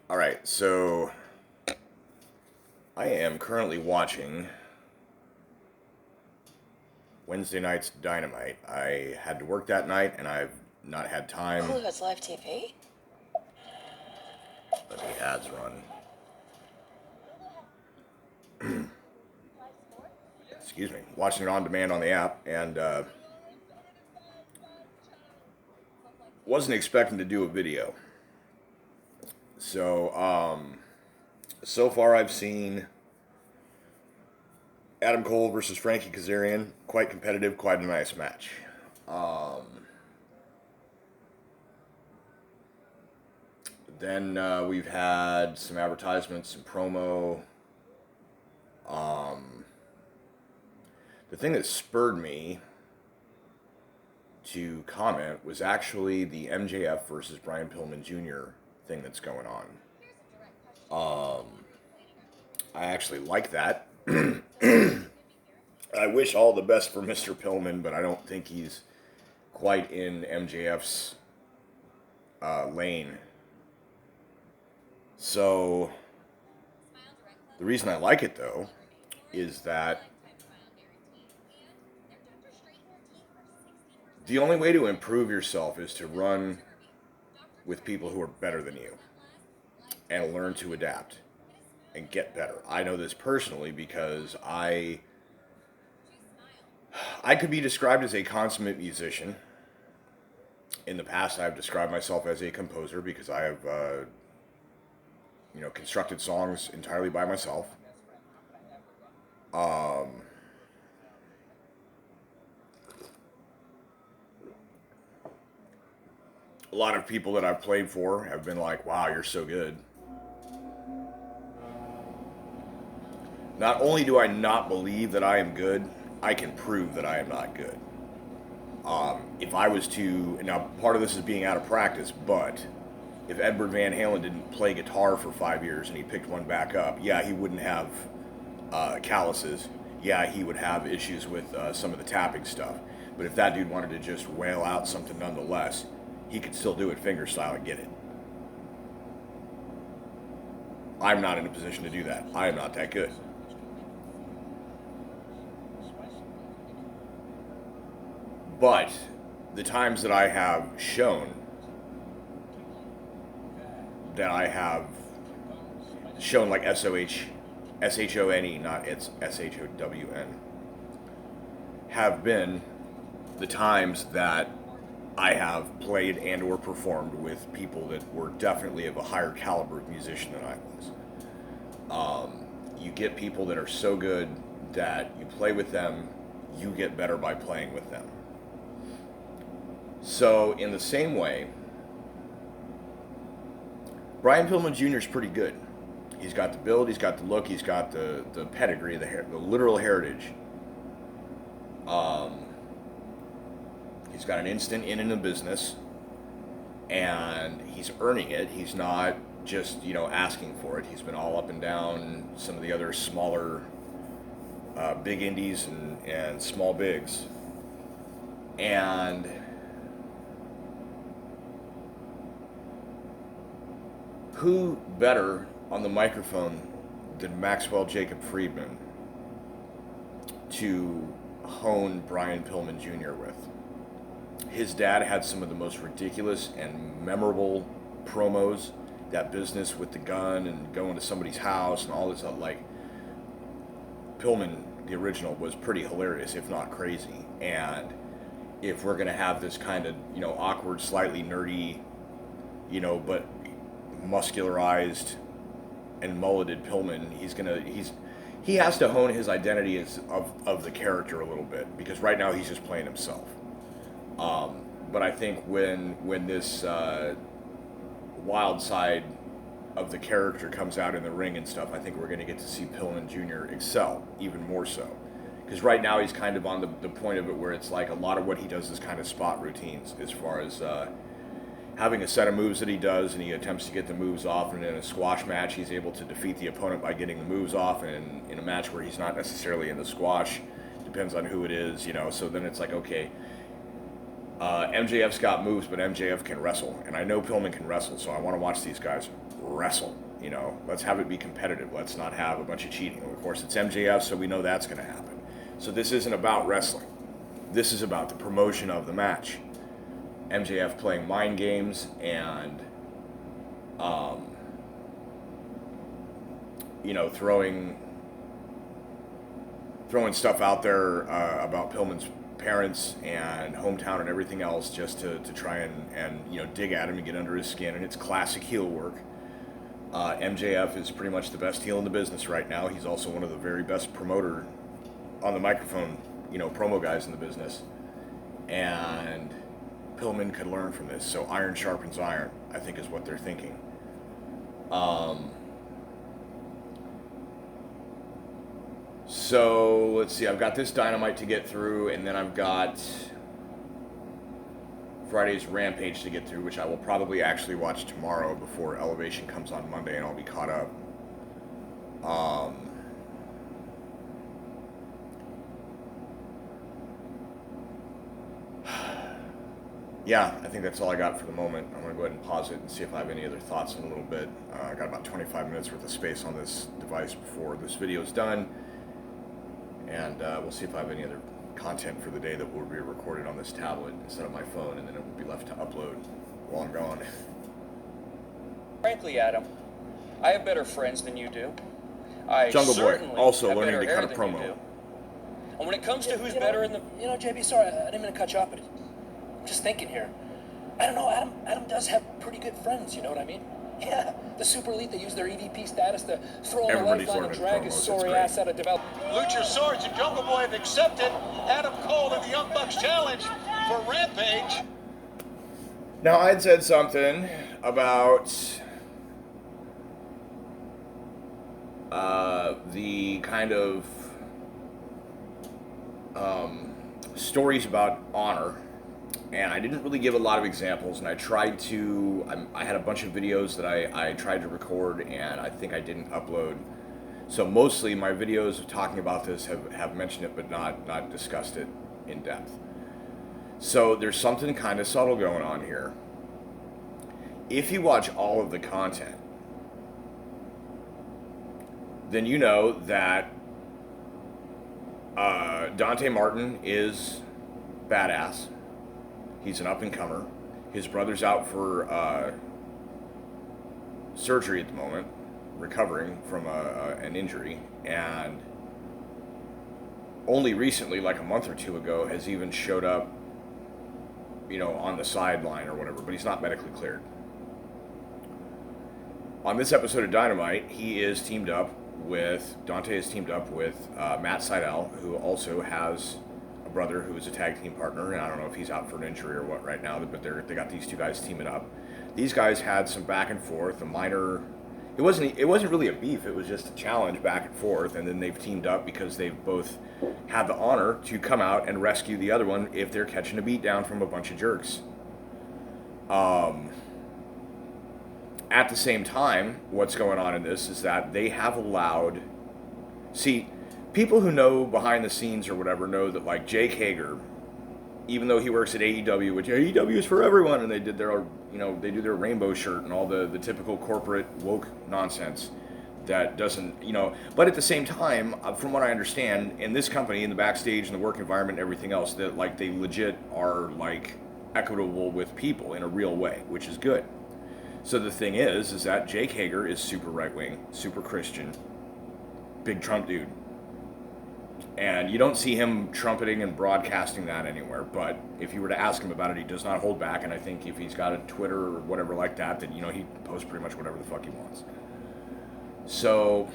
All right, so I am currently watching Wednesday night's Dynamite. I had to work that night, and I've not had time. Cool, it's live TV. Let the ads run. Excuse me. Watching it on demand on the app, and wasn't expecting to do a video. So far I've seen Adam Cole versus Frankie Kazarian. Quite competitive, quite a nice match. Then we've had some advertisements, some promo. The thing that spurred me to comment was actually the MJF versus Brian Pillman Jr. thing that's going on. I actually like that. I wish all the best for Mr. Pillman, but I don't think he's quite in MJF's lane. So, the reason I like it though is that the only way to improve yourself is to run with people who are better than you and learn to adapt and get better. I know this personally because I could be described as a consummate musician. In the past, I've described myself as a composer because I have, constructed songs entirely by myself. A lot of people that I've played for have been like, "Wow, you're so good." Not only do I not believe that I am good, I can prove that I am not good. If I was to, now part of this is being out of practice, but if Edward Van Halen didn't play guitar for 5 years and he picked one back up, yeah, he wouldn't have calluses. Yeah, he would have issues with some of the tapping stuff. But if that dude wanted to just wail out something nonetheless, he could still do it fingerstyle and get it. I'm not in a position to do that. I am not that good. But the times that I have shown that I have shown like SHONE, not it's SHOWN, have been the times that I have played and or performed with people that were definitely of a higher caliber of musician than I was. You get people that are so good that you play with them, you get better by playing with them. So in the same way, Brian Pillman Jr. is pretty good. He's got the build, he's got the look, he's got the pedigree, the literal heritage. He's got an instant in the business, and he's earning it. He's not just asking for it. He's been all up and down some of the other smaller big indies and small bigs, and who better on the microphone than Maxwell Jacob Friedman to hone Brian Pillman Jr. with? His dad had some of the most ridiculous and memorable promos. That business with the gun and going to somebody's house and all this stuff. Like, Pillman, the original, was pretty hilarious, if not crazy. And if we're going to have this kind of, awkward, slightly nerdy, but muscularized and mulleted Pillman, he has to hone his identity as of the character a little bit, because right now he's just playing himself. But I think when this wild side of the character comes out in the ring and stuff, I think we're going to get to see Pillman Jr. excel even more so. Because right now he's kind of on the point of it where it's like a lot of what he does is kind of spot routines, as far as having a set of moves that he does, and he attempts to get the moves off, and in a squash match he's able to defeat the opponent by getting the moves off, and in a match where he's not necessarily in the squash, depends on who it is, so then it's like, okay, MJF's got moves, but MJF can wrestle, and I know Pillman can wrestle, so I want to watch these guys wrestle. You know, let's have it be competitive. Let's not have a bunch of cheating. Of course, it's MJF, so we know that's going to happen. So this isn't about wrestling. This is about the promotion of the match. MJF playing mind games and, you know, throwing stuff out there about Pillman's parents and hometown and everything else just to try and you know, dig at him and get under his skin. And it's classic heel work. MJF is pretty much the best heel in the business right now. He's also one of the very best promoter on the microphone, you know, promo guys in the business. And Pillman could learn from this. So iron sharpens iron, I think, is what they're thinking. So let's see, I've got this Dynamite to get through, and then I've got Friday's Rampage to get through, which I will probably actually watch tomorrow before Elevation comes on Monday, and I'll be caught up. Yeah, I think that's all I got for the moment. I'm going to go ahead and pause it and see if I have any other thoughts in a little bit. I got about 25 minutes worth of space on this device before this video is done. And we'll see if I have any other content for the day that will be recorded on this tablet instead of my phone, and then it will be left to upload while I'm gone. Frankly, Adam, I have better friends than you do. Jungle Boy, also learning to cut a promo. And when it comes to who's better in the... You know, JB, sorry, I didn't mean to cut you off, but I'm just thinking here. I don't know, Adam does have pretty good friends, you know what I mean? Yeah, the super elite, they use their EVP status to throw in a lifeline and drag his sorry ass out of development. Luchasaurus and Jungle Boy have accepted Adam Cole and the Young Bucks challenge for Rampage. Now, I'd said something about the kind of stories about honor. And I didn't really give a lot of examples, and I tried to, I had a bunch of videos that I tried to record, and I think I didn't upload. So mostly my videos of talking about this have mentioned it, but not discussed it in depth. So there's something kind of subtle going on here. If you watch all of the content, then you know that Dante Martin is badass. He's an up-and-comer. His brother's out for surgery at the moment, recovering from an injury, and only recently, like a month or two ago, has even showed up, you know, on the sideline or whatever, but he's not medically cleared. On this episode of Dynamite, Dante is teamed up with Matt Sydal, who also has a brother who is a tag team partner, and I don't know if he's out for an injury or what right now, but they got these two guys teaming up. These guys had some back and forth, a minor, it wasn't really a beef, it was just a challenge back and forth, and then they've teamed up because they've both had the honor to come out and rescue the other one if they're catching a beat down from a bunch of jerks. At the same time, what's going on in this is that they have allowed, people who know behind the scenes or whatever know that, like, Jake Hager, even though he works at AEW, which AEW is for everyone, and they did their, they do their rainbow shirt and all the typical corporate woke nonsense that doesn't, but at the same time, from what I understand, in this company, in the backstage, in the work environment and everything else, that, like, they legit are, like, equitable with people in a real way, which is good. So the thing is that Jake Hager is super right-wing, super Christian, big Trump dude. And you don't see him trumpeting and broadcasting that anywhere, but if you were to ask him about it, he does not hold back, and I think if he's got a Twitter or whatever like that, then, he posts pretty much whatever the fuck he wants. So,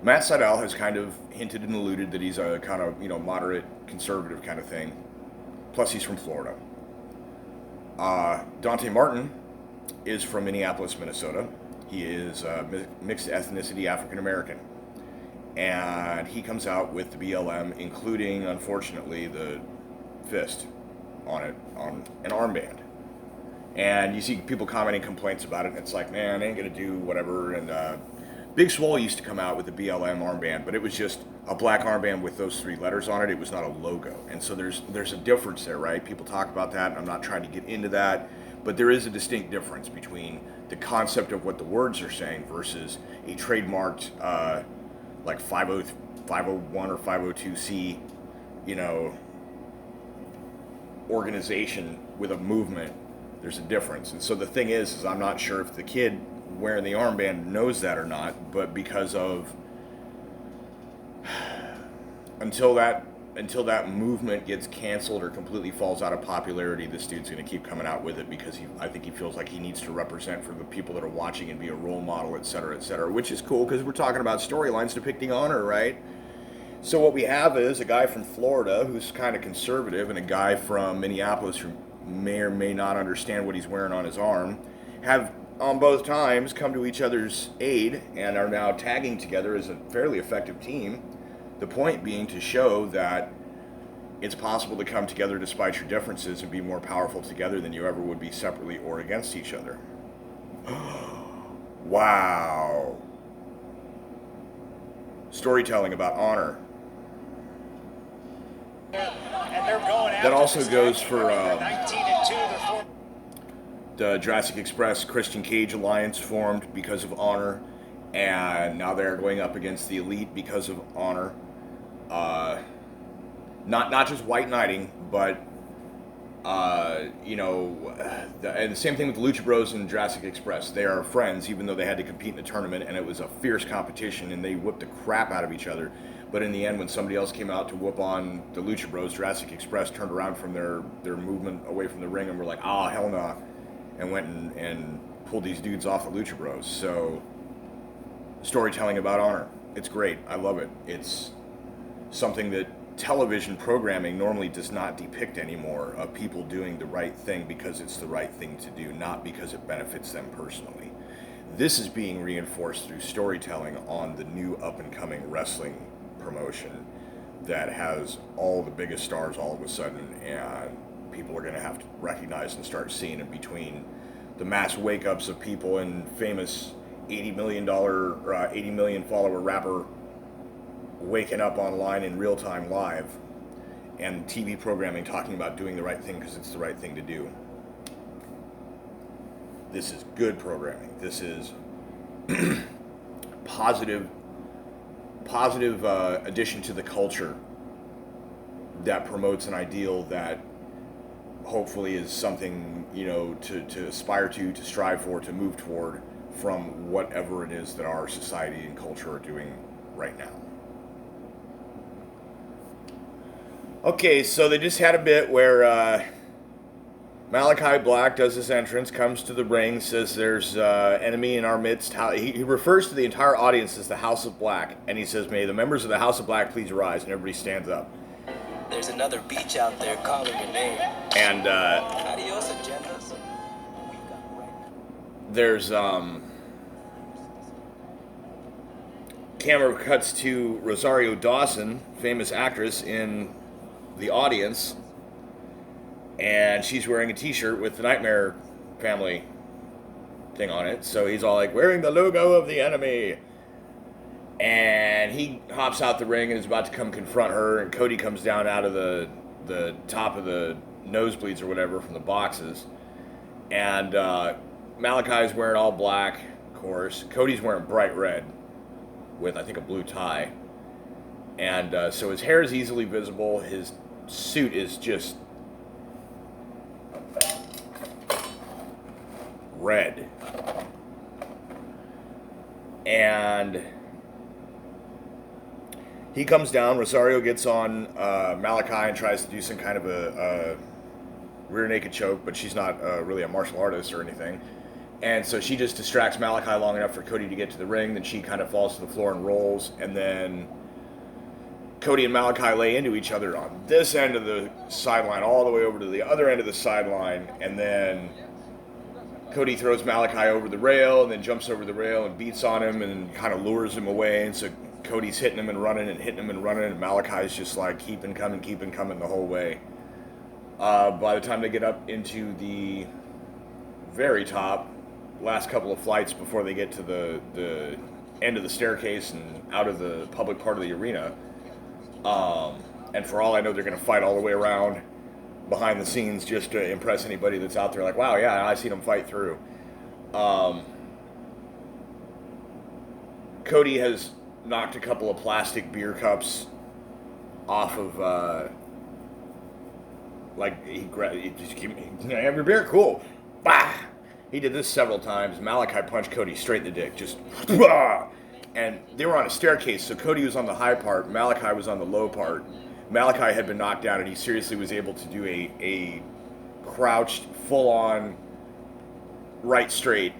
Matt Sydal has kind of hinted and alluded that he's a kind of, moderate conservative kind of thing, plus he's from Florida. Dante Martin is from Minneapolis, Minnesota. He is mixed ethnicity African American, and he comes out with the BLM, including, unfortunately, the fist on it, on an armband. And you see people commenting complaints about it, and it's like, man, I ain't gonna do whatever. And Big Swole used to come out with the BLM armband, but it was just a black armband with those 3 letters on it. It was not a logo. And so there's a difference there, right? People talk about that, and I'm not trying to get into that, but there is a distinct difference between the concept of what the words are saying versus a trademarked like 501 or 502c, organization with a movement. There's a difference. And so the thing is I'm not sure if the kid wearing the armband knows that or not, but because of until that movement gets canceled or completely falls out of popularity, this dude's going to keep coming out with it because I think he feels like he needs to represent for the people that are watching and be a role model, et cetera, which is cool because we're talking about storylines depicting honor, right? So what we have is a guy from Florida who's kind of conservative and a guy from Minneapolis who may or may not understand what he's wearing on his arm, have on both times come to each other's aid and are now tagging together as a fairly effective team. The point being to show that it's possible to come together despite your differences and be more powerful together than you ever would be separately or against each other. Wow. Storytelling about honor. And they're going that also goes for 19-2. the Jurassic Express Christian Cage alliance formed because of honor, and now they're going up against the Elite because of honor. Not just white knighting, but and the same thing with the Lucha Bros and Jurassic Express. They are friends, even though they had to compete in the tournament, and it was a fierce competition, and they whipped the crap out of each other. But in the end, when somebody else came out to whoop on the Lucha Bros, Jurassic Express turned around from their movement away from the ring and were like, "Ah, hell nah," and went and pulled these dudes off the Lucha Bros. So, storytelling about honor. It's great. I love it. It's something that television programming normally does not depict anymore, of people doing the right thing because it's the right thing to do, not because it benefits them personally. This is being reinforced through storytelling on the new up-and-coming wrestling promotion that has all the biggest stars all of a sudden, and people are going to have to recognize and start seeing in between the mass wake-ups of people and famous $80 million follower rapper waking up online in real time live, and TV programming talking about doing the right thing because it's the right thing to do. This is good programming. This is positive addition to the culture that promotes an ideal that hopefully is something, to aspire to strive for, to move toward from whatever it is that our society and culture are doing right now. Okay, so they just had a bit where Malachi Black does his entrance, comes to the ring, says there's enemy in our midst. He refers to the entire audience as the House of Black, and he says, "May the members of the House of Black please rise," and everybody stands up. There's another beach out there calling your name. And Adios, agendas. There's camera cuts to Rosario Dawson, famous actress, in the audience, and she's wearing a t-shirt with the Nightmare Family thing on it. So he's all like, "Wearing the logo of the enemy," and he hops out the ring and is about to come confront her, and Cody comes down out of the top of the nosebleeds or whatever from the boxes, and Malachi's wearing all black, of course. Cody's wearing bright red with, I think, a blue tie, and so his hair is easily visible. His suit is just red, and he comes down. Rosario gets on Malachi and tries to do some kind of a rear naked choke, but she's not really a martial artist or anything, and so she just distracts Malachi long enough for Cody to get to the ring. Then she kind of falls to the floor and rolls, and then Cody and Malachi lay into each other on this end of the sideline all the way over to the other end of the sideline, and then Cody throws Malachi over the rail and then jumps over the rail and beats on him and kind of lures him away, and so Cody's hitting him and running and Malachi's just like keeping coming the whole way. By the time they get up into the very top, last couple of flights before they get to the end of the staircase and out of the public part of the arena. And for all I know, they're going to fight all the way around behind the scenes just to impress anybody that's out there like, wow, yeah, I seen them fight through. Cody has knocked a couple of plastic beer cups off of, he just keep, have your beer, cool. Bah! He did this several times. Malachi punched Cody straight in the dick, just, bah! And they were on a staircase, so Cody was on the high part, Malachi was on the low part. Malachi had been knocked down, and he seriously was able to do a crouched, full-on, right straight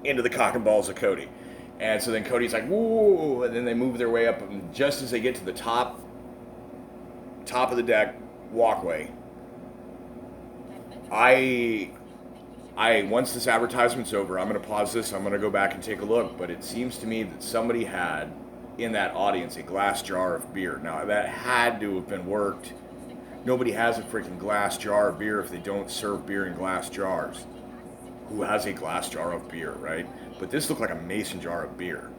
into the cock and balls of Cody. And so then Cody's like, woo, and then they move their way up, and just as they get to the top of the deck walkway, once this advertisement's over, I'm going to pause this, I'm going to go back and take a look, but it seems to me that somebody had, in that audience, a glass jar of beer. Now, that had to have been worked. Nobody has a freaking glass jar of beer if they don't serve beer in glass jars. Who has a glass jar of beer, right? But this looked like a mason jar of beer.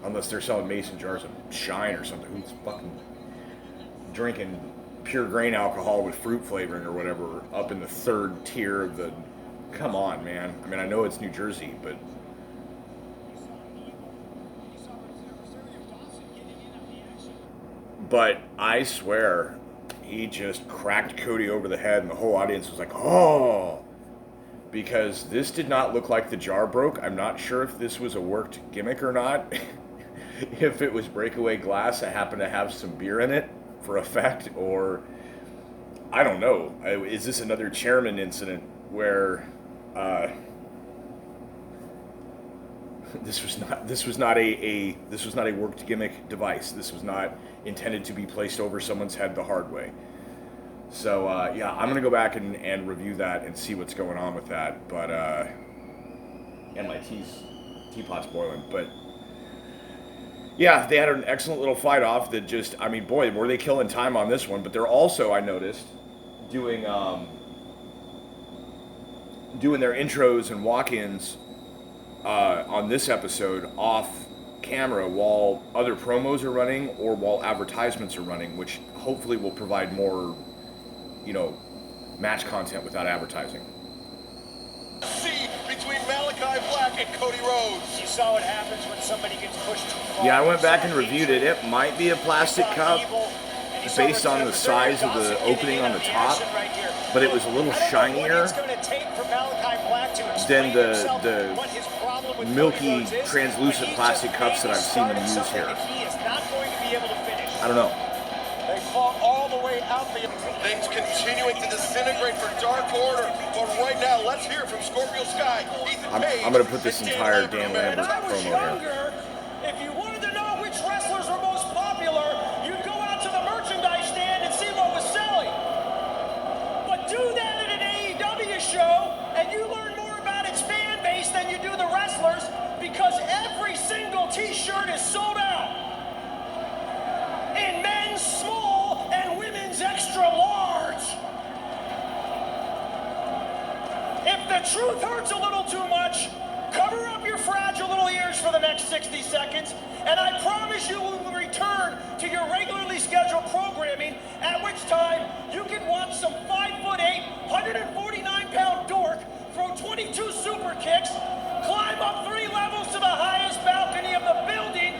Unless they're selling mason jars of Shine or something. Who's fucking drinking pure grain alcohol with fruit flavoring or whatever up in the third tier of the... Come on, man. I mean, I know it's New Jersey, but... But I swear, he just cracked Cody over the head, and the whole audience was like, oh! Because this did not look like the jar broke. I'm not sure if this was a worked gimmick or not. If it was breakaway glass that happened to have some beer in it for effect, or... I don't know. Is this another chairman incident where... This was not a worked gimmick device. This was not intended to be placed over someone's head the hard way. So yeah, I'm gonna go back and review that and see what's going on with that. But and my teapot's boiling. But yeah, they had an excellent little fight off that just, I mean, boy, were they killing time on this one. But they're also, I noticed, doing their intros and walk-ins on this episode off camera while other promos are running or while advertisements are running, which hopefully will provide more, match content without advertising. See between Malachi Black and Cody Rhodes. You saw what happens when somebody gets pushed too far. Yeah, I went back and reviewed it. It might be a plastic cup based on the size of the opening on the top, but it was a little shinier than the milky, translucent plastic cups that I've seen them use here. I don't know. They fought all the way out there. Things continuing to disintegrate for Dark Order. But right now, let's hear from Scorpio Sky. I'm going to put this entire Dan Lambert promo here. If you wanted to know which wrestlers were most popular, you'd go out to the merchandise stand and see what was selling. But do that at an AEW show, and you learn more about its fan base than you do the wrestlers, because every single t-shirt is sold out. In men's small and women's extra large. If the truth hurts a little too much, cover up your fragile little ears for the next 60 seconds, and I promise you will return to your regularly scheduled programming, at which time you can watch some 5'8", 149-pound dork throw 22 super kicks, climb up 3 levels to the highest balcony of the building,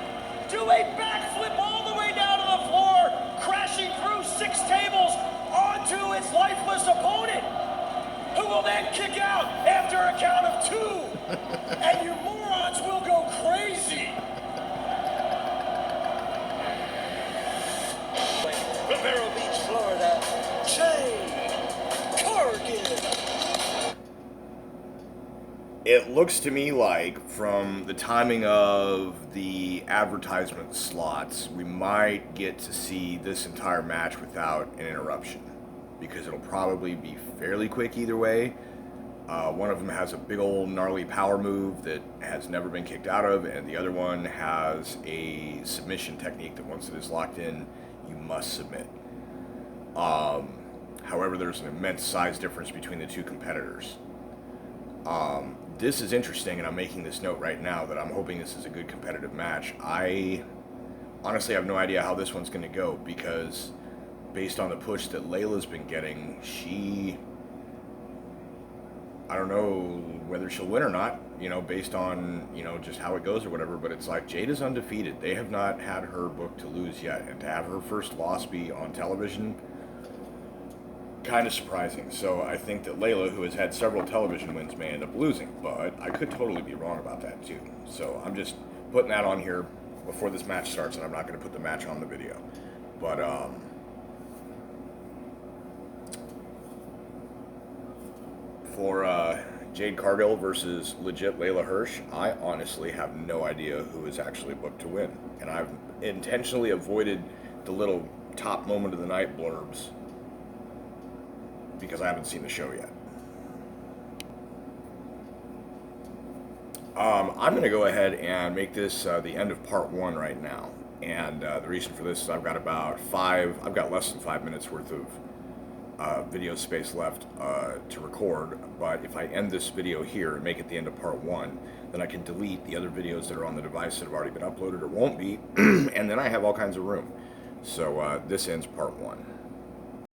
do a backflip all the way down to the floor, crashing through 6 tables onto its lifeless opponent, who will then kick out after a count of 2. And you morons will go crazy. Vero Beach, Florida, Jay Corrigan. It looks to me like, from the timing of the advertisement slots, we might get to see this entire match without an interruption, because it'll probably be fairly quick either way. One of them has a big old gnarly power move that has never been kicked out of, and the other one has a submission technique that once it is locked in, you must submit. However, there's an immense size difference between the two competitors. this is interesting, and I'm making this note right now that I'm hoping this is a good competitive match. I honestly have no idea how this one's going to go, because based on the push that Layla's been getting, I don't know whether she'll win or not, based on, just how it goes or whatever, but it's like Jade is undefeated. They have not had her booked to lose yet, and to have her first loss be on television, kind of surprising. So I think that Layla, who has had several television wins, may end up losing, but I could totally be wrong about that too. So I'm just putting that on here before this match starts, and I'm not going to put the match on the video. But for Jade Cargill versus legit Layla Hirsch, I honestly have no idea who is actually booked to win, and I've intentionally avoided the little top moment of the night blurbs because I haven't seen the show yet. I'm going to go ahead and make this the end of part 1 right now. And the reason for this is I've got less than 5 minutes worth of video space left to record. But if I end this video here and make it the end of part 1, then I can delete the other videos that are on the device that have already been uploaded or won't be. And then I have all kinds of room. So this ends part 1.